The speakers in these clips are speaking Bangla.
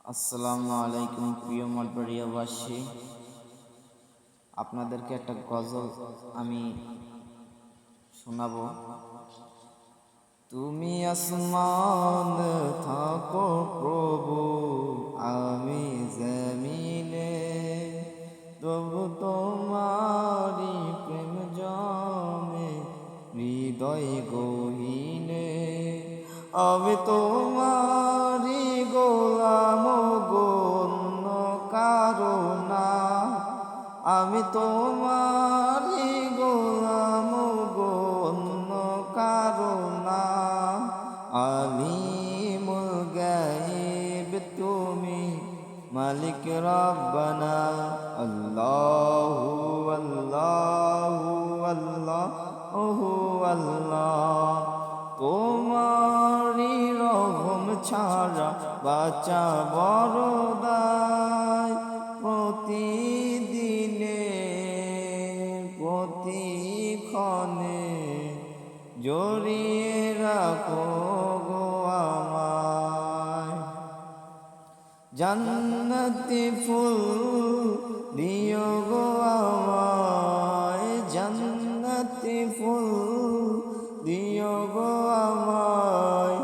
আসসালামু আলাইকুম প্রিয় মঠবাড়িয়াবাসী, আপনাদেরকে একটা গজল আমি শোনাবো। তুমি আসমান থাকো প্রভু, আমি জমিনে, তবু তোমারি প্রেম জমে হৃদয় গহীনে। আমি তোমারি গোলাম গণ্য কারো না, আমি তোমারি গোলাম গণ্য কারো না। আলিমুল গায়ব তুমি, মালিক রব্বানা। আল্লাহু আল্লাহু আল্লাহু আল্লাহ। তোমারি রহম ছাড়া বাঁচা বড় দায়। প্রতিদিনে প্রতিক্ষণে জড়িয়ে রাখো গো আমায়। জান্নাতি ফুল দিও গো আমায়, জান্নাতি ফুল দিও গো আমায়।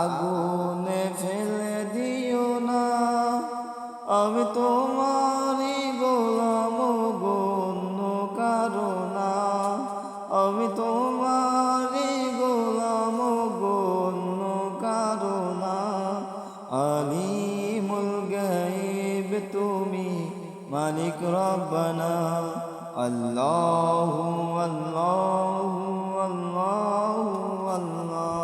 আগুনে ফেলে দিও না, আমি তোমারি গোলাম গণ্য কারো না, আমি তোমারি গোলাম গণ্য কারো না। আলিমুল গায়ব তুমি, মালিক রব্বানা। আল্লাহু আল্লাহু আল্লাহু আল্লাহ।